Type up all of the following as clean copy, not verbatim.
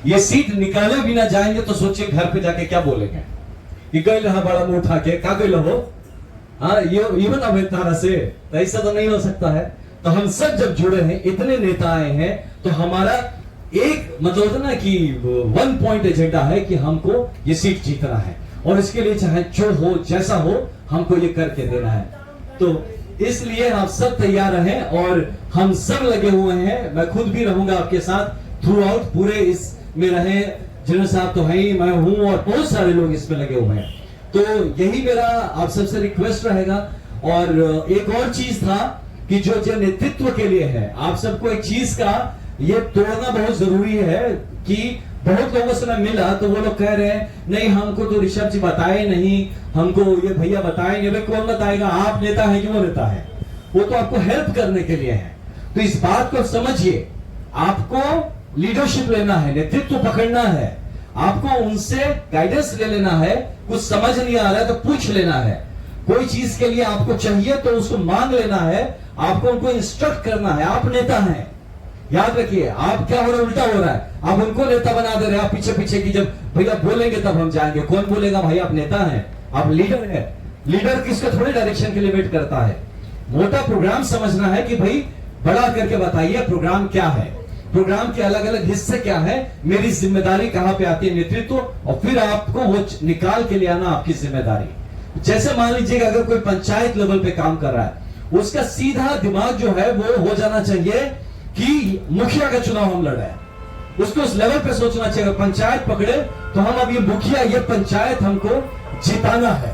ये सीट निकाले बिना जाएंगे तो सोचिए घर पे जाके क्या बोलेंगे कि गए रहा बड़ा मुंह उठा के का गए हो। हाँ ये इवन अब तरह से तो ऐसा तो नहीं हो सकता है। तो हम सब जब जुड़े हैं, इतने नेता आए हैं, तो हमारा एक मतलब ना कि 1 पॉइंट एजेंडा है कि हमको ये सीट जीतना है और इसके लिए चाहे जो हो जैसा हो हमको ये करके देना है। तो इसलिए आप सब तैयार रहें और हम सब लगे हुए हैं। मैं खुद भी रहूंगा आपके साथ थ्रू आउट, पूरे इस में रहे। जनरल साहब तो है ही, मैं हूं और बहुत सारे लोग इसमें लगे हुए हैं। तो यही मेरा आप सबसे रिक्वेस्ट रहेगा। और एक और चीज था कि जो नेतृत्व के लिए है, आप सबको एक चीज का ये तोड़ना बहुत जरूरी है कि बहुत लोगों से मैं मिला तो वो लोग कह रहे हैं नहीं हमको तो ऋषभ जी बताए नहीं, हमको ये भैया बताएंगे। भाई कौन बताएगा? आप नेता है कि वो नेता है? वो तो आपको हेल्प करने के लिए है। तो इस बात को समझिए, आपको लीडरशिप लेना है, नेतृत्व पकड़ना है, आपको उनसे गाइडेंस ले लेना है। कुछ समझ नहीं आ रहा है तो पूछ लेना है। कोई चीज के लिए आपको चाहिए तो उसको मांग लेना है, आपको उनको इंस्ट्रक्ट करना है। आप नेता हैं, याद रखिए। आप क्या हो रहा है? उल्टा हो रहा है। आप उनको नेता बना दे रहे हैं। आप पीछे पीछे की जब भैया बोलेंगे तब हम जाएंगे। कौन बोलेगा? भाई आप नेता हैं, आप लीडर हैं। लीडर किसको थोड़ी डायरेक्शन के लिए वेट करता है। मोटा प्रोग्राम समझना है कि भाई बड़ा करके बताइए प्रोग्राम क्या है, प्रोग्राम के अलग अलग हिस्से क्या है, मेरी जिम्मेदारी कहां पे आती है, नेतृत्व, और फिर आपको वो निकाल के ले आना आपकी जिम्मेदारी। जैसे मान लीजिएगा अगर कोई पंचायत लेवल पे काम कर रहा है, उसका सीधा दिमाग जो है वो हो जाना चाहिए कि मुखिया का चुनाव हम लड़ रहे हैं। उसको उस लेवल पे सोचना चाहिए। पंचायत पकड़े तो हम अब ये मुखिया, ये पंचायत हमको जिताना है।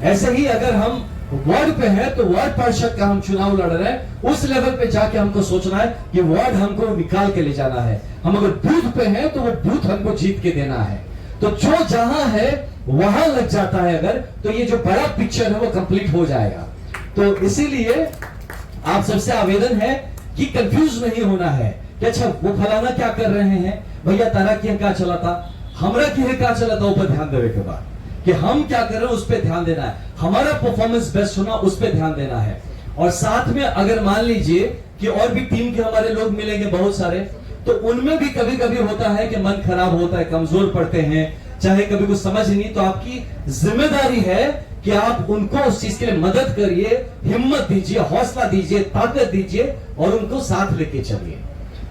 ऐसे ही अगर हम वार्ड पे है तो वार्ड पार्षद का हम चुनाव लड़ रहे हैं, उस लेवल पे जाके हमको सोचना है कि वार्ड हमको निकाल के ले जाना है। हम अगर बूथ पे है तो वो बूथ हमको जीत के देना है। तो जो जहां है वहां लग जाता है अगर, तो ये जो बड़ा पिक्चर है वो कंप्लीट हो जाएगा। तो इसीलिए आप सबसे आवेदन है कि कंफ्यूज नहीं होना है कि अच्छा वो फलाना क्या कर रहे हैं, भैया तारा की क्या चला था, हमरा की क्या चला था, ऊपर ध्यान देने के बाद कि हम क्या कर रहे हैं उस पर ध्यान देना है। हमारा परफॉर्मेंस बेस्ट होना उस पर ध्यान देना है। और साथ में अगर मान लीजिए कि और भी टीम के हमारे लोग मिलेंगे बहुत सारे, तो उनमें भी कभी कभी होता है कि मन खराब होता है, कमजोर पड़ते हैं, चाहे कभी कुछ समझ नहीं, तो आपकी जिम्मेदारी है कि आप उनको उस चीज के लिए मदद करिए, हिम्मत दीजिए, हौसला दीजिए, ताकत दीजिए और उनको साथ लेके चलिए।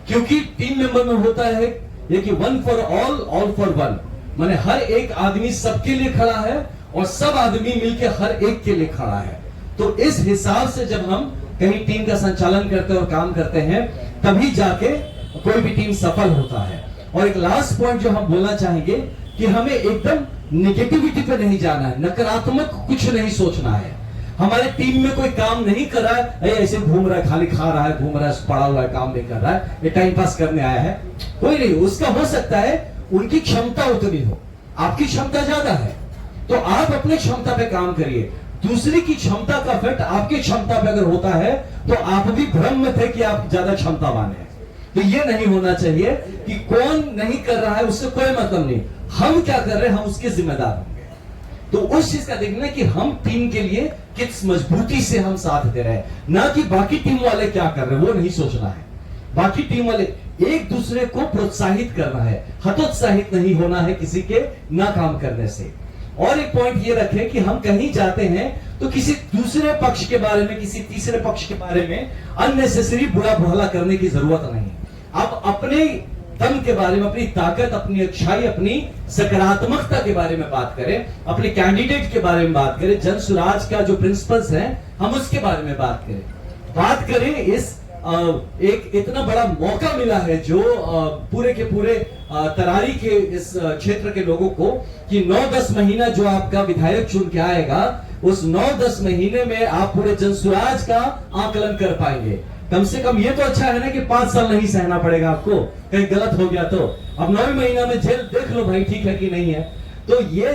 क्योंकि टीम मेंबर में होता है ये कि 1 फॉर ऑल, ऑल फॉर 1, माने हर एक आदमी सबके लिए खड़ा है और सब आदमी मिलकर हर एक के लिए खड़ा है। तो इस हिसाब से जब हम कहीं टीम का संचालन करते हैं और काम करते हैं, तभी जाके कोई भी टीम सफल होता है। और एक लास्ट पॉइंट जो हम बोलना चाहेंगे कि हमें एकदम नेगेटिविटी पे नहीं जाना है, नकारात्मक कुछ नहीं सोचना है। हमारे टीम में कोई काम नहीं कर रहा है, ऐसे घूम रहा है, खाली खा रहा है, घूम रहा है, पड़ा हुआ है, काम नहीं कर रहा है, ये टाइम पास करने आया है, कोई नहीं। उसका हो सकता है उनकी क्षमता उतनी हो, आपकी क्षमता ज्यादा है, तो आप अपने क्षमता पे काम करिए। दूसरी की क्षमता का इफेक्ट आपकी क्षमता पे अगर होता है तो आप भी भ्रम में थे कि आप ज्यादा क्षमतावान हैं। तो ये नहीं होना चाहिए कि कौन नहीं कर रहा है उससे कोई मतलब नहीं, हम क्या कर रहे हैं हम उसके जिम्मेदार होंगे। तो उस चीज का देखना है कि हम टीम के लिए किस मजबूती से हम साथ दे रहे हैं, ना कि बाकी टीम वाले क्या कर रहे हैं वो नहीं सोचना है। बाकी टीम वाले एक दूसरे को प्रोत्साहित करना है, हतोत्साहित नहीं होना है किसी के ना काम करने से। और एक पॉइंट ये रखें कि हम कहीं जाते हैं तो किसी दूसरे पक्ष के बारे में, किसी तीसरे पक्ष के बारे में अननेसेसरी बुरा भला करने की जरूरत नहीं। आप अपने दम के बारे में, अपनी ताकत, अपनी अच्छाई, अपनी सकारात्मकता के बारे में बात करें, अपने कैंडिडेट के बारे में बात करें, जन सुराज का जो प्रिंसिपल्स हैं हम उसके बारे में बात करें। इस एक इतना बड़ा मौका मिला है जो पूरे के पूरे तरारी के इस क्षेत्र के लोगों को कि 9-10 महीना जो आपका विधायक चुन के आएगा, उस 9-10 महीने में आप पूरे जनसुराज का आकलन कर पाएंगे। कम से कम ये तो अच्छा है ना कि 5 साल नहीं सहना पड़ेगा आपको, कहीं गलत हो गया तो। अब 9वें महीना में जेल देख लो भाई ठीक है कि नहीं है। तो ये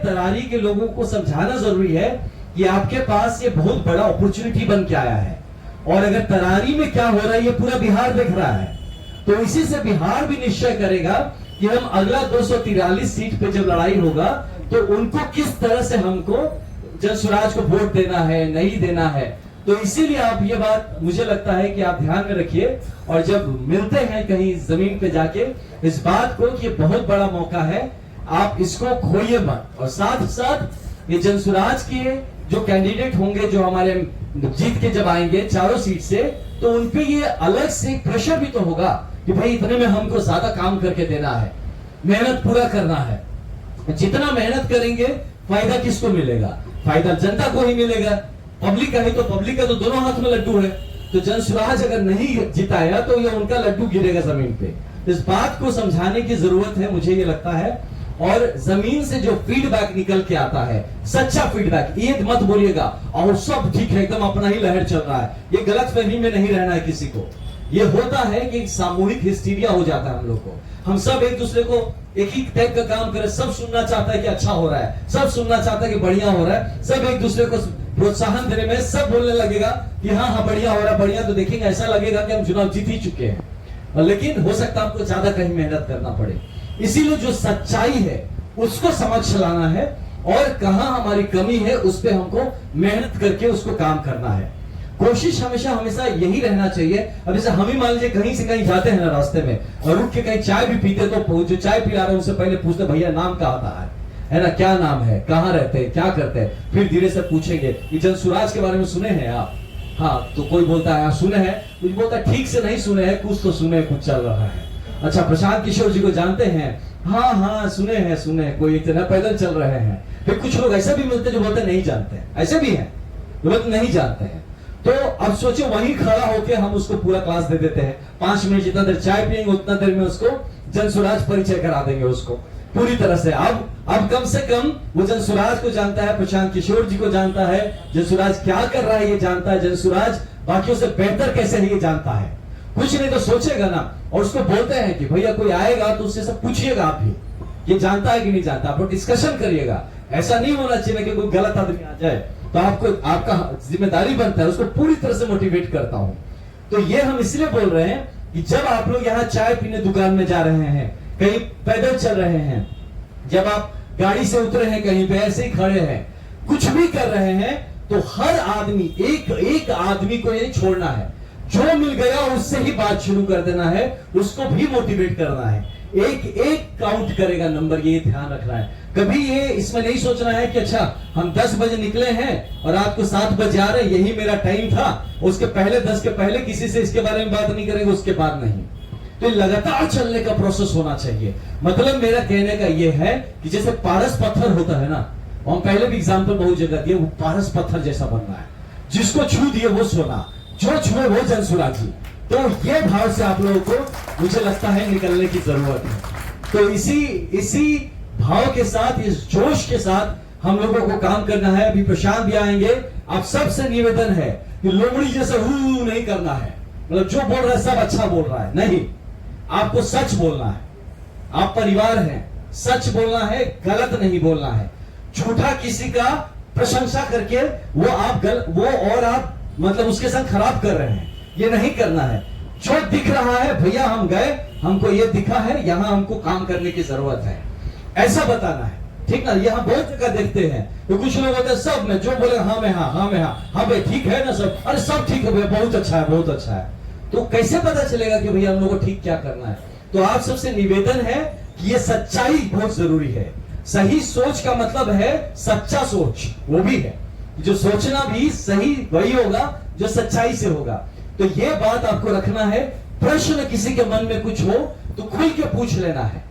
तरारी के लोगों को समझाना जरूरी है कि आपके पास ये बहुत बड़ा अपॉर्चुनिटी बन के आया है, और अगर तरारी में क्या हो रहा है ये पूरा बिहार देख रहा है। तो इसी से बिहार भी निश्चय करेगा कि हम अगला 243 सीट पे जब लड़ाई होगा तो उनको किस तरह से हमको जनसुराज को वोट देना है, नहीं देना है। तो इसीलिए आप ये बात मुझे लगता है कि आप ध्यान में रखिए, और जब मिलते हैं कहीं जमीन पे जाके, इस बात को कि बहुत बड़ा मौका है, आप इसको खोइए मत। और साथ साथ ये जनसुराज के जो कैंडिडेट होंगे, जो हमारे जीत के जब आएंगे चारों सीट से, तो उनपे ये अलग से प्रेशर भी तो होगा कि भाई इतने में हमको ज्यादा काम करके देना है, मेहनत पूरा करना है। जितना मेहनत करेंगे फायदा किसको मिलेगा? फायदा जनता को ही मिलेगा। पब्लिक का ही तो, पब्लिक का तो दोनों हाथ में लड्डू है। तो जनसुराज अगर नहीं जिताया तो ये उनका लड्डू गिरेगा जमीन पे। इस बात को समझाने की जरूरत है, मुझे ये लगता है। और जमीन से जो फीडबैक निकल के आता है, सच्चा फीडबैक, ये मत बोलिएगा और सब ठीक है, एकदम अपना ही लहर चल रहा है। ये गलत फहमी में नहीं रहना है किसी को। ये होता है कि सामूहिक हिस्टीरिया हो जाता है हम लोग को। हम सब एक दूसरे को एक ही टाइप का काम करें, सब सुनना चाहता है कि अच्छा हो रहा है, सब सुनना चाहता है कि बढ़िया हो रहा है, सब एक दूसरे को प्रोत्साहन देने में सब बोलने लगेगा कि हाँ हाँ बढ़िया हो रहा है, बढ़िया। तो देखेंगे ऐसा लगेगा कि हम चुनाव जीत ही चुके हैं। लेकिन हो सकता है हमको ज्यादा कहीं मेहनत करना पड़े। इसीलिए जो सच्चाई है उसको समझ लाना है, और कहां हमारी कमी है उस पर हमको मेहनत करके उसको काम करना है। कोशिश हमेशा यही रहना चाहिए। अब जैसे हम ही मान लीजिए कहीं से कहीं जाते हैं ना, रास्ते में और रुक के कहीं चाय भी पीते, तो जो चाय पिला रहे हैं उनसे पहले पूछते भैया नाम क्या आता है ना, क्या नाम है, कहाँ रहते हैं, क्या करते हैं। फिर धीरे से पूछेंगे कि जनसुराज के बारे में सुने हैं आप? हाँ, तो कोई बोलता है सुने हैं, कुछ बोलता है ठीक से नहीं सुने हैं, कुछ तो सुने, कुछ चल रहा है। अच्छा, प्रशांत किशोर जी को जानते हैं? हाँ हाँ सुने हैं, कोई इतना पैदल चल रहे हैं। फिर कुछ लोग ऐसे भी मिलते जो बोलते नहीं जानते हैं, ऐसे भी हैं जो बोलते नहीं जानते हैं। तो अब सोचो वहीं खड़ा होके हम उसको पूरा क्लास दे देते हैं। 5 मिनट जितना देर चाय पियेंगे उतना देर में उसको जनसुराज परिचय करा देंगे उसको पूरी तरह से। अब कम से कम वो जनसुराज को जानता है, प्रशांत किशोर जी को जानता है, जनसुराज क्या कर रहा है ये जानता है, जनसुराज बाकियों से बेहतर कैसे है ये जानता है। कुछ नहीं तो सोचेगा ना, और उसको बोलते हैं कि भैया कोई आएगा तो उससे सब पूछिएगा आप भी, ये जानता है कि नहीं जानता, आप डिस्कशन करिएगा। ऐसा नहीं होना चाहिए कि कोई गलत आदमी आ जाए, तो आपको आपका जिम्मेदारी बनता है उसको पूरी तरह से मोटिवेट करता हूं। तो ये हम इसलिए बोल रहे हैं कि जब आप लोग यहाँ चाय पीने दुकान में जा रहे हैं, कहीं पैदल चल रहे हैं, जब आप गाड़ी से उतरे हैं, कहीं पे ऐसे ही खड़े हैं, कुछ भी कर रहे हैं, तो हर आदमी एक आदमी को ये छोड़ना है। जो मिल गया उससे ही बात शुरू कर देना है, उसको भी मोटिवेट करना है। एक काउंट करेगा नंबर, ये ध्यान रखना है। कभी ये इसमें नहीं सोचना है कि अच्छा हम 10 बजे निकले हैं और रात को 7 बजे आ रहे हैं, यही मेरा टाइम था, उसके पहले 10 के पहले किसी से इसके बारे में बात नहीं करेंगे, उसके बाद नहीं। तो लगातार चलने का प्रोसेस होना चाहिए। मतलब मेरा कहने का ये है कि जैसे पारस पत्थर होता है ना, हम पहले भी एग्जाम्पल बहुत जगह दिए, वो पारस पत्थर जैसा बनना है, जिसको छू दिए वो सोना, जो छुए वो जनसुराजी। तो ये भाव से आप लोगों को मुझे लगता है निकलने की जरूरत है। तो इसी भाव के साथ, इस जोश के साथ हम लोगों को काम करना है। अभी प्रशांत भी आएंगे। आप सबसे निवेदन है कि लोमड़ी जैसे हु नहीं करना है, मतलब जो बोल रहा है सब अच्छा बोल रहा है, नहीं, आपको सच बोलना है। आप परिवार हैं, सच बोलना है, गलत नहीं बोलना है। झूठा किसी का प्रशंसा करके वो और आप मतलब उसके साथ खराब कर रहे हैं, ये नहीं करना है। जो दिख रहा है भैया हम गए, हमको ये दिखा है, यहां हमको काम करने की जरूरत है, ऐसा बताना है, ठीक ना। यहां बहुत जगह देखते हैं तो कुछ लोग होते हैं सब में जो बोले हाँ में हाँ भाई ठीक है ना सब, अरे सब ठीक है भैया, बहुत अच्छा है, बहुत अच्छा है। तो कैसे पता चलेगा कि भैया हम लोग को ठीक क्या करना है? तो आप सबसे निवेदन है कि ये सच्चाई बहुत जरूरी है। सही सोच का मतलब है सच्चा सोच, वो भी है जो सोचना भी सही वही होगा जो सच्चाई से होगा। तो ये बात आपको रखना है। प्रश्न किसी के मन में कुछ हो तो खुल के पूछ लेना है।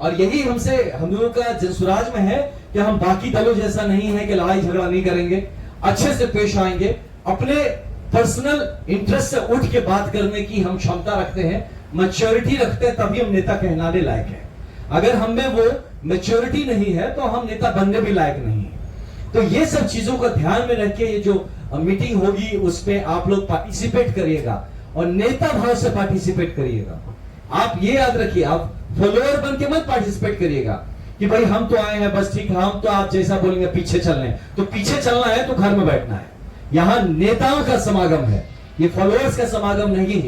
और यही हम लोगों का जनसुराज में है कि हम बाकी दलों जैसा नहीं है कि लड़ाई झगड़ा नहीं करेंगे, अच्छे से पेश आएंगे, अपने पर्सनल इंटरेस्ट से उठ के बात करने की हम क्षमता रखते हैं, मैच्योरिटी रखते हैं, तभी हम नेता कहलाने लायक है। अगर हम में वो मैच्योरिटी नहीं है तो हम नेता बनने भी लायक नहीं है। तो ये सब चीजों का ध्यान में रख के ये जो मीटिंग होगी उसमें आप लोग पार्टिसिपेट करिएगा और नेता भाव से पार्टिसिपेट करिएगा। आप ये याद रखिए, आप फॉलोअर बन के मत पार्टिसिपेट करिएगा कि भाई हम तो आए हैं बस ठीक है, हम तो आप जैसा बोलेंगे पीछे चल रहे हैं। तो पीछे चलना है तो घर में बैठना है। यहाँ नेताओं का समागम है, ये फॉलोअर्स का समागम नहीं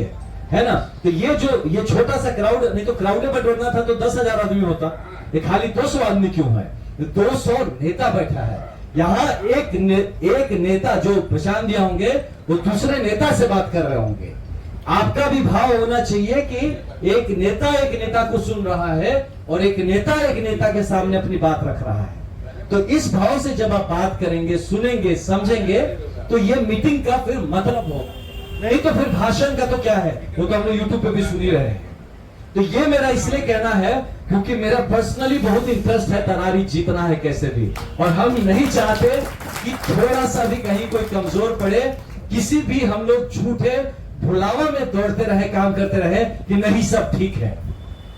है ना। तो ये छोटा सा क्राउड, नहीं तो क्राउड में बैठना था तो 10,000 आदमी होता, ये खाली 200 आदमी क्यों है? 200 नेता बैठा है, यहाँ एक नेता जो प्रशांत दिया होंगे वो दूसरे नेता से बात कर रहे होंगे। आपका भी भाव होना चाहिए कि एक नेता को सुन रहा है और एक नेता के सामने अपनी बात रख रहा है। तो इस भाव से जब आप बात करेंगे, सुनेंगे, समझेंगे, तो ये मीटिंग का फिर मतलब होगा। नहीं तो फिर भाषण का तो क्या है, वो तो हम लोग यूट्यूब पे भी सुन ही रहे हैं। तो ये मेरा इसलिए कहना है क्योंकि मेरा पर्सनली बहुत इंटरेस्ट है तरारी जीतना है कैसे भी, और हम नहीं चाहते कि थोड़ा सा भी कहीं कोई कमजोर पड़े, किसी भी हम लोग झूठे भुलावा में दौड़ते रहे, काम करते रहे कि नहीं सब ठीक है।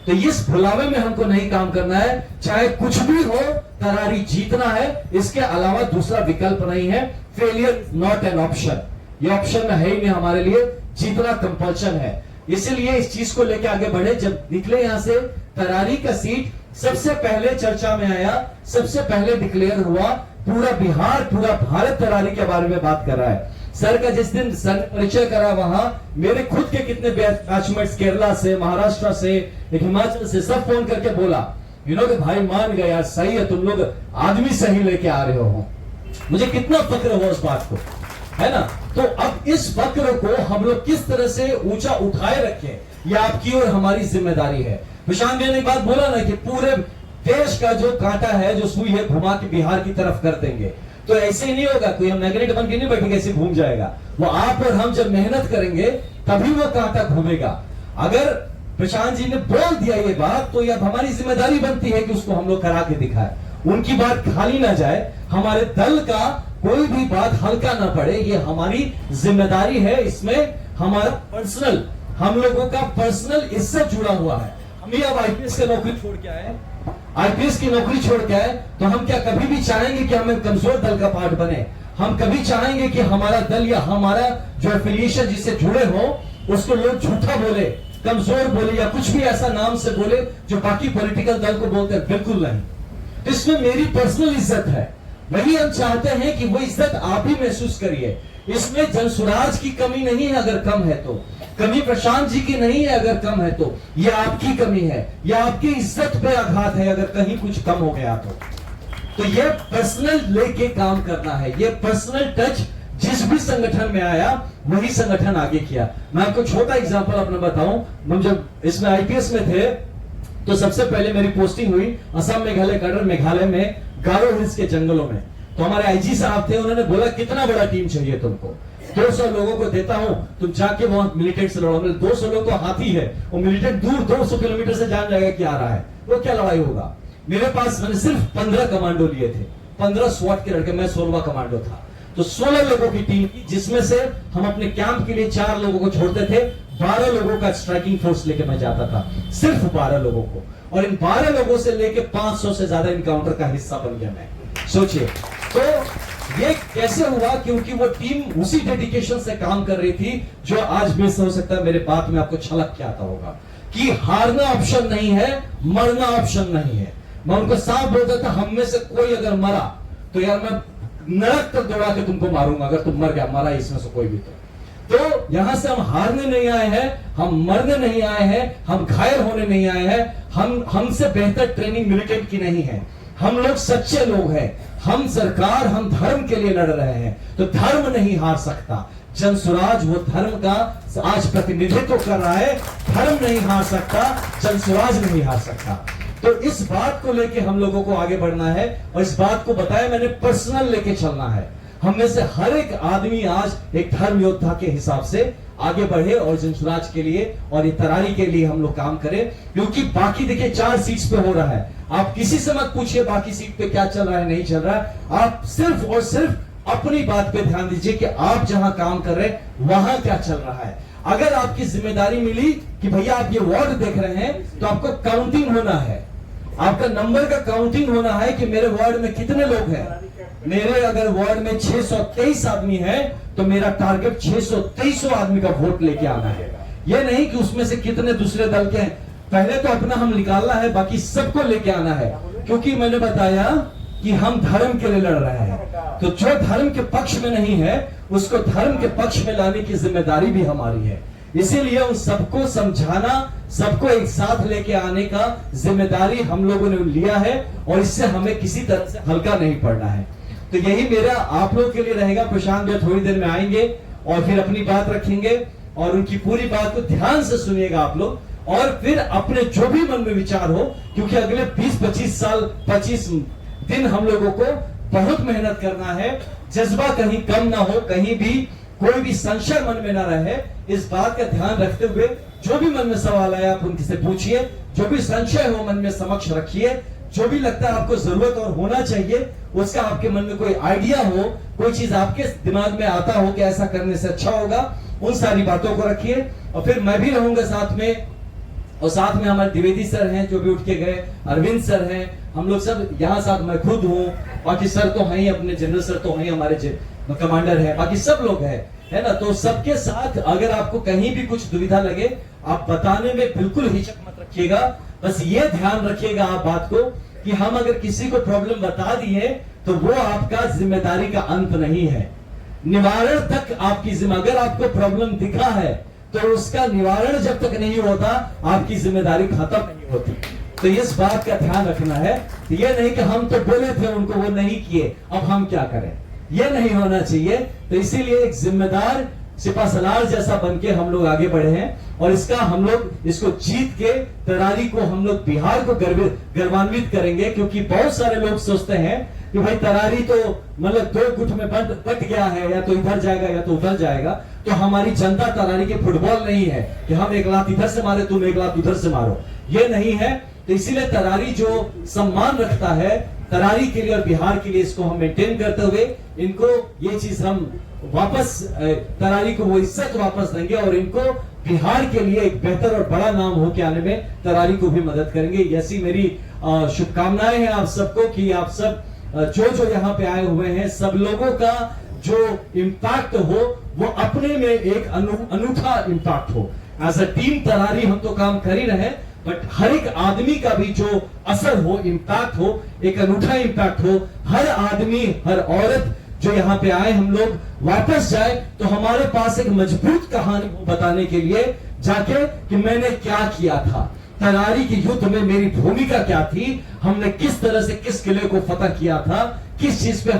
तो इस भुलावे में हमको नहीं काम करना है, चाहे कुछ भी हो, तरारी जीतना है, इसके अलावा दूसरा विकल्प नहीं है। फेलियर नॉट एन ऑप्शन, ये ऑप्शन में है ही नहीं हमारे लिए, जीतना कंपल्शन है। इसीलिए इस चीज को लेके आगे बढ़े। जब निकले यहां से, तरारी का सीट सबसे पहले चर्चा में आया, सबसे पहले डिक्लेयर हुआ, पूरा बिहार, पूरा भारत तरारी के बारे में बात कर रहा है। सर का जिस दिन सर परिचय करा, वहां मेरे खुद के कितने बैचमेट्स केरला से, महाराष्ट्र से, हिमाचल से, सब फोन करके बोला कि भाई मान गए यार, सही है, तुम लोग आदमी सही लेके आ रहे हो। मुझे कितना फक्र हुआ उस बात को, है ना। तो अब इस फक्र को हम लोग किस तरह से ऊंचा उठाए रखें, ये आपकी और हमारी जिम्मेदारी है। प्रशांत ने एक बात बोला ना कि पूरे देश का जो कांटा है, जो सुई है, घुमा के बिहार की तरफ कर देंगे। तो ऐसे ही नहीं होगा, कोई हम मैग्नेट बन के नहीं बैठेंगे ऐसे घूम जाएगा। वो आप और हम जब मेहनत करेंगे तभी वो कांटा घूमेगा। अगर प्रशांत जी ने बोल दिया ये बात, तो यह हमारी जिम्मेदारी बनती है कि उसको हम लोग करा के दिखाए, उनकी बात खाली ना जाए, हमारे दल का कोई भी बात हल्का ना पड़े, ये हमारी जिम्मेदारी है। इसमें हमारा पर्सनल, हम लोगों का पर्सनल इज्जत जुड़ा हुआ है। हम भी अब आईपीएस की नौकरी छोड़ के आए, आईपीएस की नौकरी छोड़ के आए, तो हम क्या कभी भी चाहेंगे कि हम कमजोर दल का पार्ट बने? हम कभी चाहेंगे कि हमारा दल या हमारा जो एफिलिएशन जिससे जुड़े हो उसको लोग झूठा बोले, कमजोर बोले, या कुछ भी ऐसा नाम से बोले जो बाकी पॉलिटिकल दल को बोलते हैं? बिल्कुल नहीं। इसमें मेरी पर्सनल इज्जत है, वही हम चाहते हैं कि वो इज्जत आप भी महसूस करिए। इसमें जनसुराज की कमी नहीं है, अगर कम है तो कमी प्रशांत जी की नहीं है, अगर कम है तो ये आपकी कमी है, या आपकी इज्जत पे आघात है अगर कहीं कुछ कम हो गया तो ये पर्सनल लेके काम करना है। ये पर्सनल टच जिस भी संगठन में आया वही संगठन आगे किया। मैं आपको छोटा एग्जांपल अपना बताऊं, हम जब इसमें आईपीएस में थे तो सबसे पहले मेरी पोस्टिंग हुई असम मेघालय कैडर, मेघालय में गारो हिल्स के जंगलों में। तो हमारे आईजी साहब थे, उन्होंने बोला कितना बड़ा टीम चाहिए तुमको? 200 लोगों को देता हूं, तुम जाके वहां मिलिटेंट से लड़ो। 200 लोग तो हाथी है, वो मिलिटेंट दूर 200 किलोमीटर से जान जाएगा क्या आ रहा है, वो क्या लड़ाई होगा। मेरे पास मैंने सिर्फ 15 कमांडो लिए थे, 15 स्वाट के लड़के, मैं 16वां कमांडो था। तो 16 लोगों की टीम की, जिसमें से हम अपने कैंप के लिए 4 लोगों को छोड़ते थे, 12 लोगों का स्ट्राइकिंग फोर्स लेके मैं जाता था, सिर्फ 12 लोगों को। और इन 12 लोगों से लेके 500 से ज्यादा इनकाउंटर का हिस्सा बन गया मैं। सोचिए तो ये कैसे हुआ? क्योंकि वो टीम उसी डेडिकेशन से काम कर रही थी जो आज मिस हो सकता है मेरे बात में आपको छलक के आता होगा कि हारना ऑप्शन नहीं है, मरना ऑप्शन नहीं है। मैं उनको साफ बोलता था, हम में से कोई अगर मरा तो यार मैं नरक तक दौड़ा के तुमको मारूंगा, अगर तुम मर गया, मरा इसमें से कोई भी। तो यहां से हम हारने नहीं आए हैं, हम मरने नहीं आए हैं, हम घायल होने नहीं आए हैं। हमसे बेहतर ट्रेनिंग मिलिटेंट की नहीं है। हम लोग सच्चे लोग हैं, हम सरकार, हम धर्म के लिए लड़ रहे हैं, तो धर्म नहीं हार सकता। जनसुराज वो धर्म का आज प्रतिनिधित्व कर रहा है, धर्म नहीं हार सकता, जनसुराज नहीं हार सकता। तो इस बात को लेके हम लोगों को आगे बढ़ना है, और इस बात को बताया मैंने, पर्सनल लेके चलना है। हम में से हर एक आदमी आज एक धर्म योद्धा के हिसाब से आगे बढ़े और जनसुराज के लिए और ये तरारी के लिए हम लोग काम करें। क्योंकि बाकी देखिए 4 सीट्स पे हो रहा है, आप किसी से मत पूछिए बाकी सीट पे क्या चल रहा है, नहीं चल रहा है। आप सिर्फ और सिर्फ अपनी बात पे ध्यान दीजिए कि आप जहां काम कर रहे हैं वहां क्या चल रहा है। अगर आपकी जिम्मेदारी मिली कि भैया आप ये वार्ड देख रहे हैं, तो आपको काउंटिंग होना है, आपका नंबर का काउंटिंग होना है कि मेरे वार्ड में कितने लोग हैं। मेरे अगर वार्ड में 623 आदमी है तो मेरा टारगेट 623 आदमी का वोट लेके आना है। यह नहीं कि उसमें से कितने दूसरे दल के हैं, पहले तो अपना हम निकालना है, बाकी सबको लेके आना है। क्योंकि मैंने बताया कि हम धर्म के लिए लड़ रहे हैं, तो जो धर्म के पक्ष में नहीं है उसको धर्म के पक्ष में लाने की जिम्मेदारी भी हमारी है। इसीलिए उन सबको समझाना, सबको एक साथ लेके आने का जिम्मेदारी हम लोगों ने लिया है, और इससे हमें किसी तरह से हल्का नहीं पड़ना है। तो यही मेरा आप लोग के लिए रहेगा। प्रशांत भैया थोड़ी देर में आएंगे और फिर अपनी बात रखेंगे और उनकी पूरी बात को ध्यान से सुनिएगा आप लोग, और फिर अपने जो भी मन में विचार हो, क्योंकि अगले 20-25 साल 25 दिन हम लोगों को बहुत मेहनत करना है। जज्बा कहीं कम ना हो, कहीं भी कोई भी संशय मन में ना रहे, इस बात का ध्यान रखते हुए जो भी मन में सवाल आया आप उनसे पूछिए, जो भी संशय हो मन में समक्ष रखिए, जो भी लगता है आपको जरूरत और होना चाहिए उसका, आपके मन में कोई आइडिया हो, कोई चीज आपके दिमाग में आता हो कि ऐसा करने से अच्छा होगा, उन सारी बातों को रखिए। और फिर मैं भी रहूंगा साथ में, और साथ में हमारे द्विवेदी सर हैं जो भी उठ के गए, अरविंद सर हैं, हम लोग सब यहाँ साथ, मैं खुद हूँ, बाकी सर तो हैं ही, अपने जनरल सर तो हैं, हमारे कमांडर है, बाकी सब लोग हैं, है ना। तो सबके साथ अगर आपको कहीं भी कुछ दुविधा लगे, आप बताने में बिल्कुल हिचक मत रखिएगा। बस ये ध्यान रखिएगा आप बात को कि हम अगर किसी को प्रॉब्लम बता दिए तो वो आपका जिम्मेदारी का अंत नहीं है, निवारण तक आपकी जिम्मेदारी। अगर आपको प्रॉब्लम दिखा है तो उसका निवारण जब तक नहीं होता आपकी जिम्मेदारी खत्म नहीं होती। तो इस बात का ध्यान रखना है। ये नहीं कि हम तो बोले थे उनको, वो नहीं किए, अब हम क्या करें, ये नहीं होना चाहिए। तो इसीलिए एक जिम्मेदार सिपासलार जैसा बनके हम लोग आगे बढ़े हैं, और इसका हम लोग इसको जीत के तरारी को हम लोग बिहार को गर्वान्वित करेंगे। क्योंकि बहुत सारे लोग सोचते हैं कि भाई तरारी तो मतलब 2 गुट में बट गया है, या तो इधर जाएगा या तो उधर जाएगा। तो हमारी जनता तरारी के फुटबॉल नहीं है कि हम एक लात इधर से मारे, तुम एक लात उधर से मारो, ये नहीं है। तो इसीलिए तरारी जो सम्मान रखता है तरारी के लिए और बिहार के लिए, इसको हम मेंटेन करते हुए इनको ये चीज हम वापस तरारी को वो इज्जत वापस देंगे, और इनको बिहार के लिए एक बेहतर और बड़ा नाम होके आने में तरारी को भी मदद करेंगे। ऐसी मेरी शुभकामनाएं हैं आप सबको कि आप सब जो यहाँ पे आए हुए हैं, सब लोगों का जो इम्पैक्ट हो वो अपने में एक अनूठा इम्पैक्ट हो। एज अ टीम तरारी हम तो काम कर ही रहे हैं, बट हर एक आदमी का भी जो असर हो, इम्पैक्ट हो, एक अनूठा इम्पैक्ट हो। हर आदमी, हर औरत जो यहाँ पे आए, हम लोग वापस जाए तो हमारे पास एक मजबूत कहानी बताने के लिए जाके कि मैंने क्या किया था, तरारी के युद्ध में मेरी भूमिका क्या थी, हमने किस तरह से किस किले को फतह किया था, किस चीज पे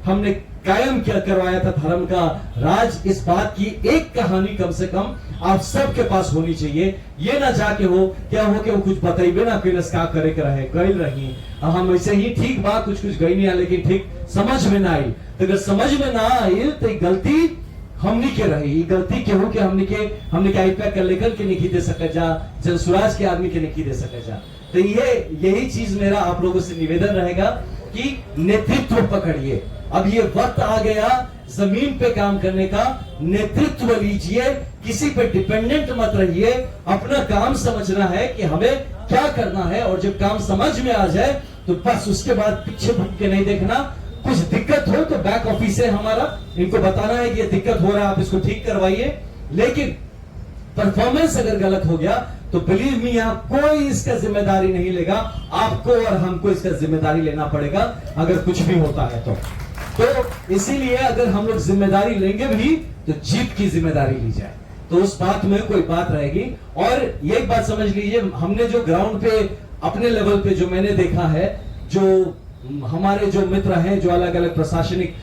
हमने कायम क्या करवाया था धर्म का राज। इस बात की एक कहानी कम से कम आप सबके पास होनी चाहिए। ये ना जाके हो क्या हो कि वो कुछ बताइए ना, फिर क्या करे रहे गई रही, हम ऐसे ही ठीक बात कुछ गई नहीं, लेकिन ठीक समझ में ना आई। तो अगर समझ में ना आई तो गलती हमने के रही, गलती के हो कि हमने के आईपैक लेकर के नहीं दे सके जा, जनसुराज के आदमी के नहीं दे सके जा। तो यही चीज मेरा आप लोगों से निवेदन रहेगा कि नेतृत्व पकड़िए। अब ये वक्त आ गया जमीन पे काम करने का, नेतृत्व लीजिए, किसी पे डिपेंडेंट मत रहिए, अपना काम समझना है कि हमें क्या करना है, और जब काम समझ में आ जाए तो बस उसके बाद पीछे भूख के नहीं देखना। कुछ दिक्कत हो तो बैक ऑफिस है हमारा, इनको बताना है कि ये दिक्कत हो रहा है, आप इसको ठीक करवाइए। लेकिन परफॉर्मेंस अगर गलत हो गया तो बिलीव मी, यहाँ कोई इसका जिम्मेदारी नहीं लेगा, आपको और हमको इसका जिम्मेदारी लेना पड़ेगा अगर कुछ भी होता है तो इसीलिए अगर हम लोग जिम्मेदारी लेंगे भी तो जीत की जिम्मेदारी ली जाए, तो उस बात में कोई बात रहेगी। और ये एक बात समझ लीजिए, हमने जो ग्राउंड पे अपने लेवल पे जो मैंने देखा है, जो हमारे जो मित्र हैं जो अलग अलग प्रशासनिक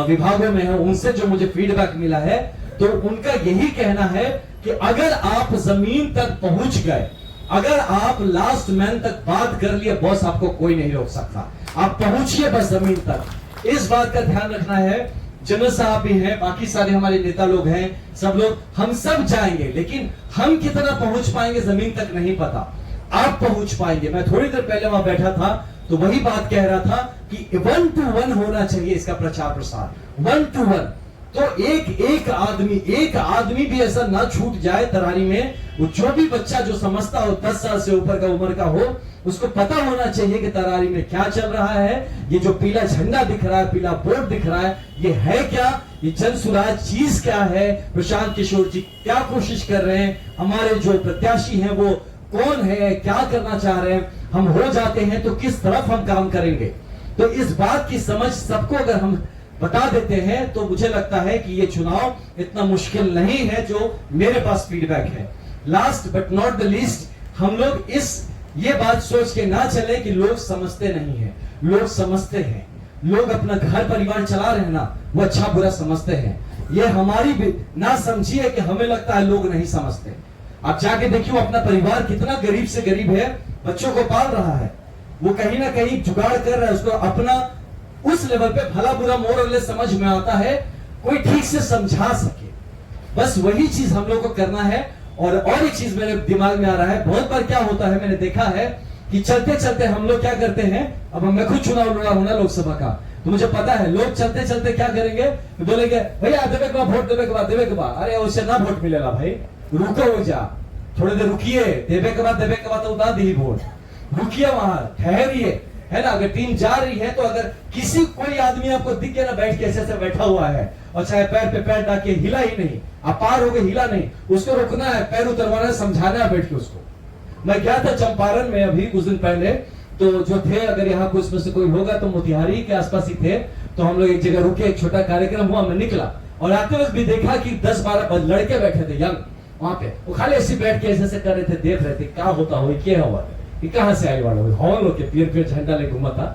विभागों में हैं, उनसे जो मुझे फीडबैक मिला है, तो उनका यही कहना है कि अगर आप जमीन तक पहुंच गए, अगर आप लास्ट मैन तक बात कर लिए, बॉस आपको कोई नहीं रोक सकता, आप पहुंचिए बस जमीन तक। इस बात का ध्यान रखना है। जनरल साहब भी हैं, बाकी सारे हमारे नेता लोग हैं, सब लोग, हम सब जाएंगे, लेकिन हम कितना पहुंच पाएंगे जमीन तक नहीं पता, आप पहुंच पाएंगे। मैं थोड़ी देर पहले वहां बैठा था तो वही बात कह रहा था कि 1 to 1 होना चाहिए इसका प्रचार प्रसार, 1 to 1। तो एक आदमी भी ऐसा ना छूट जाए तरारी में। वो जो भी बच्चा जो समझता हो 10 साल से ऊपर का उम्र का हो, उसको पता होना चाहिए कि तरारी में क्या चल रहा है। ये जो पीला झंडा दिख रहा है, पीला बोर्ड दिख रहा है, ये है क्या, ये जनसुराज चीज क्या है, प्रशांत किशोर जी क्या कोशिश कर रहे हैं, हमारे जो प्रत्याशी हैं वो कौन है, क्या करना चाह रहे हैं, हम हो जाते हैं तो किस तरफ हम काम करेंगे। तो इस बात की समझ सबको अगर हम बता देते हैं तो मुझे लगता है कि ये चुनाव इतना मुश्किल नहीं है, जो मेरे पास फीडबैक है। Last but not the least, हम लोग ये बात सोच के ना चले कि लोग समझते नहीं है, लोग समझते हैं। लोग अपना घर परिवार चला रहे हैं ना, वो अच्छा बुरा समझते हैं। ये हमारी ना समझिए कि हमें लगता है लोग नहीं समझते। आप जाके देखिए अपना परिवार कितना गरीब से गरीब है, बच्चों को पाल रहा है, वो कहीं ना कहीं जुगाड़ कर रहा है, उसको अपना उस लेवल पे भला बुरा मोरल समझ में आता है, कोई ठीक से समझा सके। बस वही चीज हम लोग को करना है। और एक चीज मेरे दिमाग में आ रहा है, बहुत बार क्या होता है, मैंने देखा है कि चलते चलते हम लोग क्या करते हैं, अब मैं खुद चुनाव लड़ा हूं ना लोकसभा का, तो मुझे पता है लोग चलते चलते क्या करेंगे, बोलेंगे भैया देवे के बाद वोट, देवे के बाद, अरे उससे ना वोट मिलेगा भाई, रुको हो जा, थोड़ी देर रुकिए, देवे के बाद तो उतार दी वोट, रुकिए वहां ठहरिए, है ना। अगर टीम जा रही है तो अगर किसी कोई आदमी आपको दिख गया ना बैठ के ऐसे बैठा हुआ है और चाहे पैर पे पैर डाल के हिला ही नहीं, आप पार हो गए हिला नहीं, उसको रोकना है, पैर उतरवाना है, समझाना है बैठ के उसको। मैं गया था चंपारण में अभी कुछ दिन पहले, तो जो थे, अगर यहाँ कुछ में से कोई होगा तो मोतिहारी के आसपास ही थे, तो हम लोग एक जगह रुके, एक छोटा कार्यक्रम हुआ, मैं निकला और आते वक्त भी देखा कि 10-12 लड़के बैठे थे यंग वहां पे, वो खाली ऐसे बैठ के ऐसे कर रहे थे, देख रहे थे क्या होता हो, क्या हुआ, कि कहां से आए वाले हॉल लोग के पीर झंडा ले घूमा था।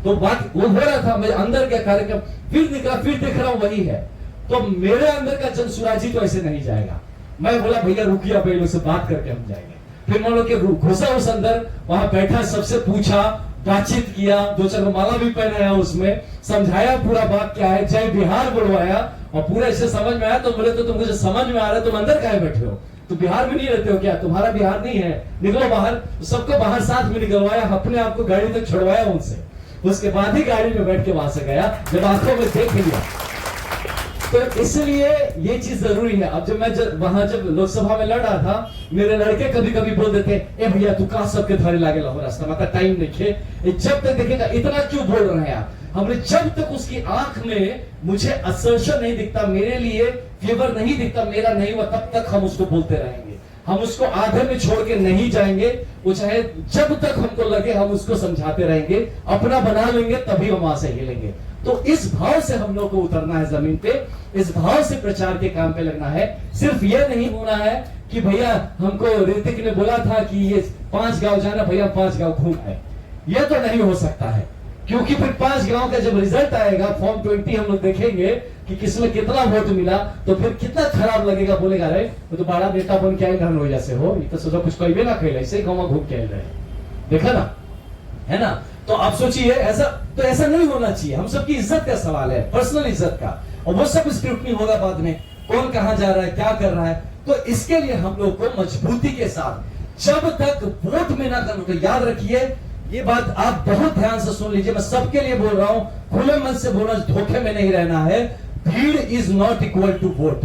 तो बात वो हो रहा था, मैं अंदर गया कार्यक्रम, फिर निकला, फिर देख रहा हूं वही है। तो मेरे अंदर का जनसुराजी तो ऐसे नहीं जाएगा। मैं बोला भैया रुकिए, आप लोग से बात करके हम जाएंगे। फिर मान लो कि घुसा उस अंदर, वहां बैठा, सबसे पूछा, बातचीत किया, 2-4 माला भी पहनाया, उसमें समझाया पूरा बात क्या है, जय बिहार बुलवाया, और पूरा इसे समझ में आया। तो बोले तो तुमको समझ में आ रहा है, तुम अंदर काहे बैठे हो, तो बिहार में नहीं रहते हो क्या, तुम्हारा बिहार नहीं है, निकलो बाहर। सबको बाहर साथ में निकलवाया, अपने आप को गाड़ी तक छुड़वाया उनसे, उसके बाद ही गाड़ी में बैठ के वहां से गया, जब आंखों में देख लिया। तो इसलिए ये चीज जरूरी है। अब जब मैं वहां जब लोकसभा में लड़ रहा था, मेरे लड़के कभी कभी बोल देते, ए भैया तू कहां सबके धरे लागे लो रास्ता में, टाइम देखे, जब तक देखेगा इतना क्यों बोल रहे हैं आप। हमने जब तक उसकी आंख में मुझे असर्शन नहीं दिखता, मेरे लिए फेवर नहीं दिखता, मेरा नहीं हुआ, तब तक हम उसको बोलते रहेंगे, हम उसको आधे में छोड़ के नहीं जाएंगे। वो चाहे जब तक हमको लगे हम उसको समझाते रहेंगे, अपना बना लेंगे, तभी हम वहां से हिलेंगे। तो इस भाव से हम लोग को उतरना है जमीन पे, इस भाव से प्रचार के काम पे लगना है। सिर्फ ये नहीं होना है कि भैया हमको ऋतिक ने बोला था कि ये 5 गांव जाना, भैया 5 गांव घूम है, ये तो नहीं हो सकता है। क्योंकि फिर 5 गांव का जब रिजल्ट आएगा, फॉर्म 20 हम लोग देखेंगे कि किसमें कितना वोट मिला, तो फिर कितना खराब लगेगा, बोलेगा अरे वो तो बड़ा नेता बन के आए घर हो जैसे हो, ये तो सोचो कुछ कोई भी ना खेला, ऐसे ही गाँव में घूम के आए रहे, देखा ना, है ना। तो आप सोचिए ऐसा नहीं होना चाहिए। हम सबकी इज्जत का सवाल है, पर्सनल इज्जत का, और वो सब स्क्रूटनी होगा बाद में, कौन कहां जा रहा है, क्या कर रहा है। तो इसके लिए हम लोग को मजबूती के साथ जब तक वोट में ना करो, तो याद रखिए ये बात आप बहुत ध्यान से सुन लीजिए, मैं सबके लिए बोल रहा हूं, खुले मन से बोलना, धोखे में नहीं रहना है। भीड़ is not equal to vote.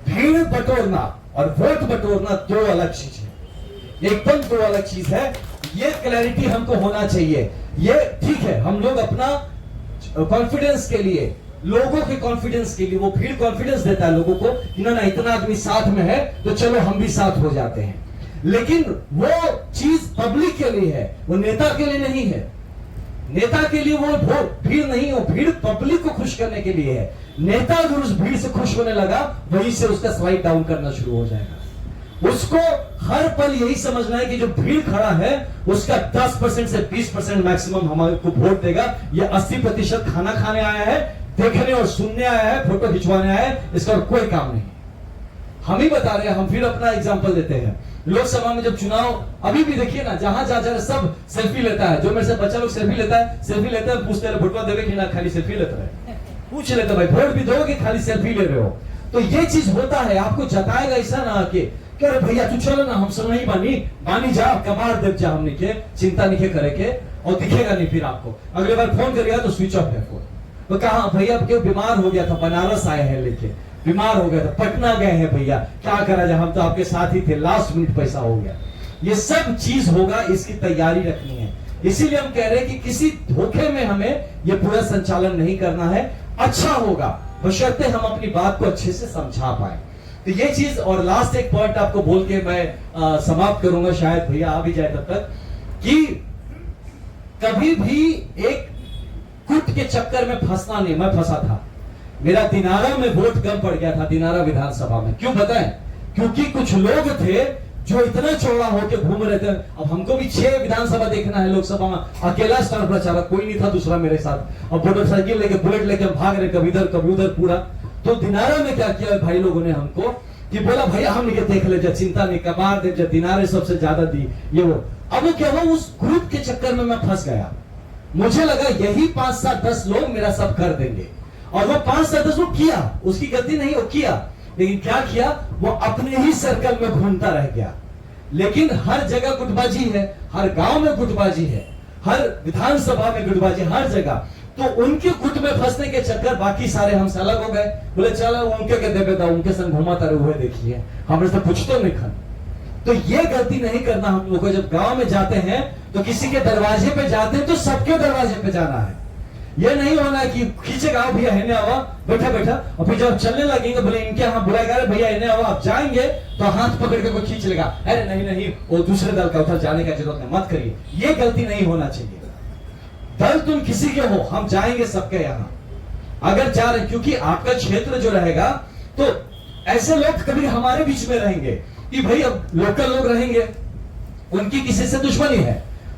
भीड़ बटोरना और वोट बटोरना दो अलग चीज है, एकदम दो अलग चीज है। ये क्लैरिटी हमको होना चाहिए। ये ठीक है, हम लोग अपना कॉन्फिडेंस के लिए, लोगों के कॉन्फिडेंस के लिए, वो भीड़ कॉन्फिडेंस देता है लोगों को कि ना इतना आदमी साथ में है तो चलो हम भी साथ हो जाते हैं। लेकिन वो चीज पब्लिक के लिए है, वो नेता के लिए नहीं है। नेता के लिए वो भीड़ नहीं हो, भीड़ पब्लिक को खुश करने के लिए है। नेता अगर उस भीड़ से खुश होने लगा, वहीं से उसका स्लाइड डाउन करना शुरू हो जाएगा। उसको हर पल यही समझना है कि जो भीड़ खड़ा है उसका 10% से 20% मैक्सिमम हमारे को वोट देगा। ये 80% खाना खाने आया है, देखने और सुनने आया है, फोटो खिंचवाने आया है, इसका कोई काम नहीं। हम ही बता रहे हैं, हम फिर अपना एग्जांपल देते हैं। लोकसभा में जब चुनाव, अभी भी देखिए ना, जहां जा रहे सब सेल्फी लेता है, जो मेरे से बच्चा लोग सेल्फी लेता है, पूछते रहे वोटवा देवे कि ना, खाली सेल्फी लेते रहे, पूछ लेते भाई वोट भी दोगे, खाली सेल्फी ले रहे हो। तो ये चीज होता है, आपको जताएगा ऐसा ना कि अरे भैया तू चलो ना, हम सब नहीं बानी जा, कबाड़ देव जा, हमने के चिंता नहीं करे के, और दिखेगा नहीं फिर आपको। अगले बार फोन करेगा तो स्विच ऑफ है फोन। तो कहा भैया क्यों, बीमार हो गया था, बनारस आए हैं लेके, बीमार हो गया था, पटना गए हैं भैया, क्या करा जाए, हम तो आपके साथ ही थे, लास्ट मिनट पैसा हो गया। ये सब चीज होगा, इसकी तैयारी रखनी है। इसीलिए हम कह रहे हैं कि किसी धोखे में हमें ये पूरा संचालन नहीं करना है। अच्छा होगा बशर्ते हम अपनी बात को अच्छे से समझा पाए। तो ये चीज, और लास्ट एक पॉइंट आपको बोल के मैं समाप्त करूंगा, शायद भैया आ भी जाए तब तक, कि कभी भी एक गुट के चक्कर में फंसना नहीं। मैं फंसा था, मेरा दिनारा में वोट कम पड़ गया था, दिनारा विधानसभा में। क्यों बताएं? क्योंकि कुछ लोग थे जो इतना चौड़ा होके घूम रहे थे। अब हमको भी 6 विधानसभा देखना है, लोकसभा में अकेला स्टार प्रचारक, कोई नहीं था दूसरा मेरे साथ, और मोटरसाइकिल लेके बुलेट लेके हम भाग रहे, कभी इधर कभी उधर पूरा। तो दिनारा में क्या किया भाई लोगों ने हमको कि बोला भैया हम नहीं देख ले, चिंता नहीं, कबार दे, दिनारे सबसे ज्यादा दी, ये वो। अब वो क्या हुआ, उस ग्रुप के चक्कर में मैं फंस गया। मुझे लगा यही 5 7 10 लोग मेरा सब कर देंगे, और वो 5 7 10 लोग किया, उसकी गलती नहीं, वो किया, लेकिन क्या किया, वो अपने ही सर्कल में घूमता रह गया। लेकिन हर जगह गुटबाजी है, हर गांव में गुटबाजी है, हर विधानसभा में गुटबाजी, हर जगह। तो उनके गुट में फंसने के चक्कर बाकी सारे हमसे अलग हो गए। बोले चलो उनके के देवे था, उनके संग घुमाता रहे हुए देखिए, हमने तो कुछ तो नहीं खा। तो ये गलती नहीं करना हम लोग को। जब गांव में जाते हैं तो किसी के दरवाजे पे जाते हैं तो सबके दरवाजे पे जाना है। ये नहीं होना कि खींचेगा भैया है ना आवा, बैठा बैठा, और फिर जब चलने लगेंगे बोले इनके यहाँ बुलाएगा, भैया है ना आवा, आप जाएंगे तो हाथ पकड़ के कोई खींच लेगा, अरे नहीं नहीं वो दूसरे दल का, उधर जाने का जरूरत नहीं, मत करिए। ये गलती नहीं होना चाहिए। दल तुम किसी के हो, हम जाएंगे सबके यहाँ अगर जा रहे, क्योंकि आपका क्षेत्र जो रहेगा तो ऐसे लोग कभी हमारे बीच में रहेंगे कि भाई अब लोकल लोग रहेंगे, उनकी किसी से दुश्मनी है,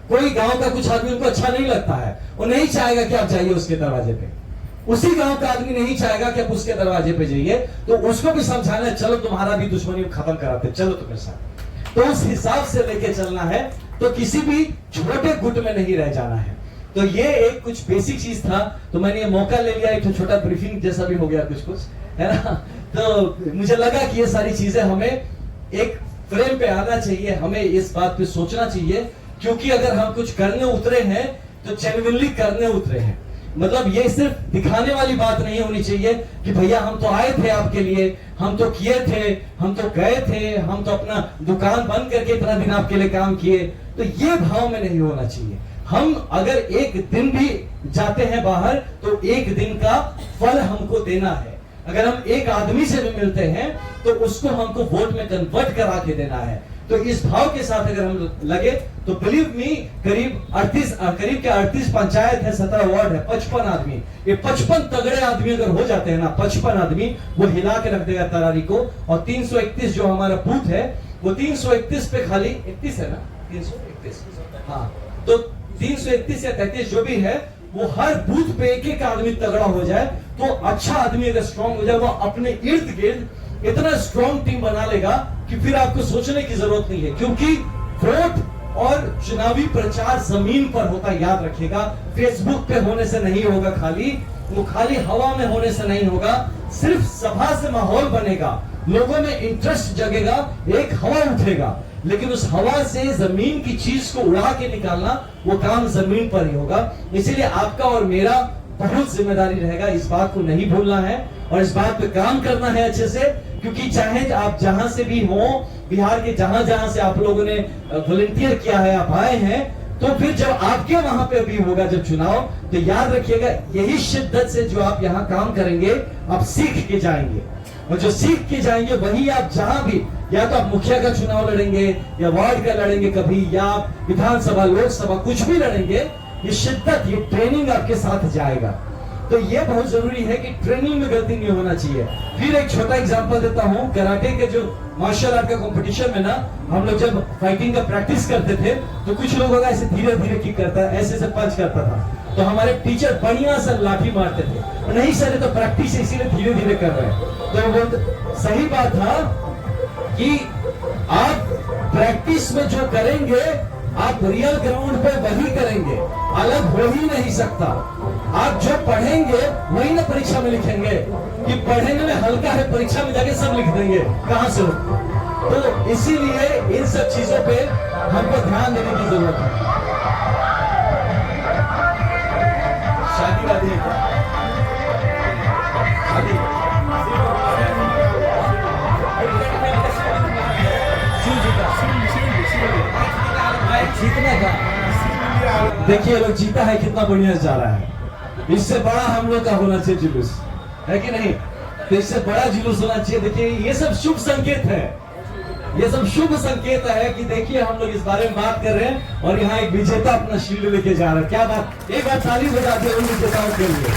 कोई गांव का कुछ आदमी उनको अच्छा नहीं लगता है, वो नहीं चाहेगा कि आप जाइए उसके दरवाजे पे, उसी गांव का आदमी नहीं चाहेगा कि आप उसके दरवाजे पे जाइए, तो उसको भी समझाना, चलो तुम्हारा भी दुश्मनी खत्म कराते, चलो तुम्हारे साथ। तो उस हिसाब से लेके चलना है, तो किसी भी छोटे गुट में नहीं रह जाना है। तो ये एक कुछ बेसिक चीज था, तो मैंने ये मौका ले लिया, एक छोटा ब्रीफिंग जैसा भी हो गया कुछ कुछ, है ना। तो मुझे लगा कि ये सारी चीजें हमें एक फ्रेम पे आना चाहिए, हमें इस बात पे सोचना चाहिए, क्योंकि अगर हम कुछ करने उतरे हैं तो जेन्युइनली करने उतरे हैं। मतलब ये सिर्फ दिखाने वाली बात नहीं होनी चाहिए कि भैया हम तो आए थे आपके लिए, हम तो किए थे, हम तो गए थे, हम तो अपना दुकान बंद करके इतना दिन आपके लिए काम किए। तो ये भाव में नहीं होना चाहिए। हम अगर एक दिन भी जाते हैं बाहर तो एक दिन का फल हमको देना है। अगर हम एक आदमी से भी मिलते हैं तो उसको हमको वोट में कन्वर्ट करा के देना है। तो इस भाव के साथ अगर हम लगे तो बिलीव मी, करीब 38 पंचायत है, 17 वार्ड है, 55 आदमी, ये 55 तगड़े आदमी अगर हो जाते हैं ना, 55 आदमी, वो हिला के रख देगा तरारी को। और 331 जो हमारा बूथ है, वो 331 पे खाली 31 है ना, 331, हाँ, तो 331 या 33 जो भी है, वो हर बूथ पे एक एक आदमी तगड़ा हो जाए, तो अच्छा आदमी अगर स्ट्रांग हो जाए, वो अपने इर्द गिर्द इतना स्ट्रांग टीम बना लेगा कि फिर आपको सोचने की जरूरत नहीं है। क्योंकि वोट और चुनावी प्रचार जमीन पर होता, याद रखिएगा। फेसबुक पे होने से नहीं होगा, वो खाली हवा में होने से नहीं होगा। सिर्फ सभा से माहौल बनेगा, लोगों में इंटरेस्ट जगेगा, एक हवा उठेगा, लेकिन उस हवा से जमीन की चीज को उड़ा के निकालना, वो काम जमीन पर ही होगा। इसीलिए आपका और मेरा बहुत जिम्मेदारी रहेगा, इस बात को नहीं भूलना है और इस बात पे काम करना है अच्छे से। क्योंकि चाहे आप जहां से भी हो, बिहार के जहां जहां से आप लोगों ने वॉलंटियर किया है, आप आए हैं, तो फिर जब आपके वहां पे भी होगा जब चुनाव, तो याद रखिएगा यही शिद्दत से जो आप यहाँ काम करेंगे, आप सीख के जाएंगे, और जो सीख के जाएंगे वही आप जहां भी, या तो आप मुखिया का चुनाव लड़ेंगे, या वार्ड का लड़ेंगे कभी, या आप विधानसभा लोकसभा कुछ भी लड़ेंगे, ये शिद्दत, ये ट्रेनिंग आपके साथ जाएगा। तो ये बहुत जरूरी है कि ट्रेनिंग में गलती नहीं होना चाहिए। फिर एक छोटा एग्जांपल देता हूँ, कराटे के जो मार्शल आर्ट का कंपटीशन में ना, हम लोग जब फाइटिंग का प्रैक्टिस करते थे, तो कुछ लोगों का ऐसे धीरे धीरे किक करता है, ऐसे से पंच करता था, तो हमारे टीचर बढ़िया से लाठी मारते थे। नहीं सर ये तो प्रैक्टिस है, इसीलिए धीरे धीरे कर रहे हैं। तो वो सही बात था कि आप प्रैक्टिस में जो करेंगे, आप रियल ग्राउंड पे वही करेंगे, अलग हो ही नहीं सकता। आप जो पढ़ेंगे वही ना परीक्षा में लिखेंगे, कि पढ़ने में हल्का है, परीक्षा में जाके सब लिख देंगे, कहां से हो। तो इसीलिए इन सब चीजों पे हमको ध्यान देने की जरूरत है। शादी वादी है क्या? जीतना था, देखिए लोग जीता है, कितना बढ़िया जा रहा है। इससे बड़ा हम लोग का होना चाहिए जुलूस, है कि नहीं? तो इससे बड़ा जुलूस होना चाहिए। देखिए ये सब शुभ संकेत है, ये सब शुभ संकेत है कि देखिए हम लोग इस बारे में बात कर रहे हैं, और यहाँ एक विजेता अपना शील्ड लेके जा रहा है। क्या बात, एक बार ताली बजा दे उन विजेताओं के लिए।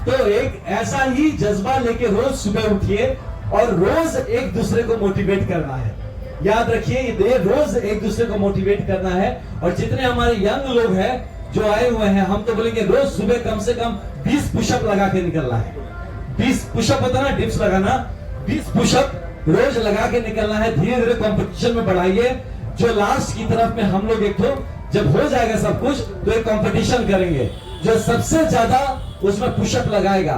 तो एक ऐसा ही जज्बा लेके रोज सुबह उठिए, और रोज एक दूसरे को मोटिवेट करना है। याद रखिए, ये रोज एक दूसरे को मोटिवेट करना है। और जितने हमारे यंग लोग हैं जो आए हुए हैं, हम तो बोलेंगे रोज सुबह कम से कम 20 पुशअप लगा के निकलना है। 20 पुशअप होता ना, डिप्स लगाना, 20 पुशअप रोज लगा के निकलना है। धीरे धीरे कंपटीशन में बढ़ाइए। जो लास्ट की तरफ में हम लोग एक तो जब हो जाएगा सब कुछ तो एक कंपटीशन करेंगे, जो सबसे ज्यादा उसमें पुशअप लगाएगा,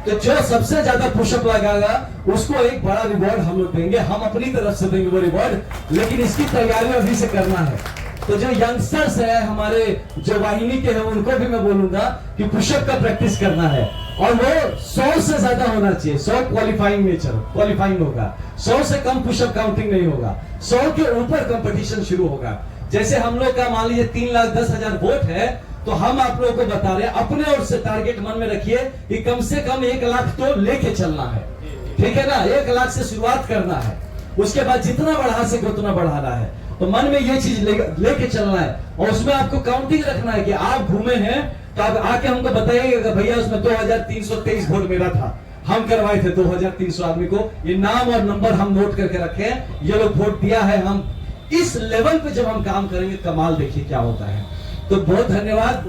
तो जो सबसे ज्यादा पुशअप लगाएगा उसको एक बड़ा रिवॉर्ड हम लोग देंगे। हम अपनी तरफ से देंगे वो रिवॉर्ड, लेकिन इसकी तैयारी अभी से करना है। तो जो यंगस्टर्स है हमारे, जो वाहिनी के हैं, उनको भी मैं बोलूंगा कि पुशअप का प्रैक्टिस करना है। और वो 100 से ज्यादा होना चाहिए। 100 क्वालिफाइंग होगा। 100 से कम पुशअप काउंटिंग नहीं होगा। 100 के ऊपर कंपटीशन शुरू होगा। जैसे हम लोग का मान लीजिए 3,10,000 वोट है, तो हम आप लोगों को बता रहे हैं, अपने ओर से टारगेट मन में रखिए कि कम से कम 1 लाख तो लेके चलना है। ठीक है ना, 1 लाख से शुरुआत करना है। उसके बाद जितना बढ़ा सके उतना बढ़ाना है। तो मन में ये चीज लेके चलना है। और उसमें आपको काउंटिंग रखना है कि आप घूमे हैं तो आप आके हमको बताइएगा भैया उसमें 2323 वोट मेरा था, हम करवाए थे 2300 आदमी को। ये नाम और नंबर हम नोट करके रखे हैं, ये लोग वोट दिया है। हम इस लेवल पे जब हम काम करेंगे, कमाल देखिए क्या होता है। तो बहुत धन्यवाद,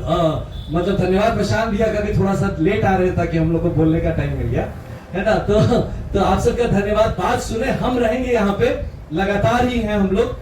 मतलब धन्यवाद प्रशांत भैया का भी थोड़ा सा लेट आ रहे था कि हम लोग को बोलने का टाइम मिल गया है ना। तो आप सबका धन्यवाद। बात सुने, हम रहेंगे यहाँ पे लगातार ही हैं हम लोग।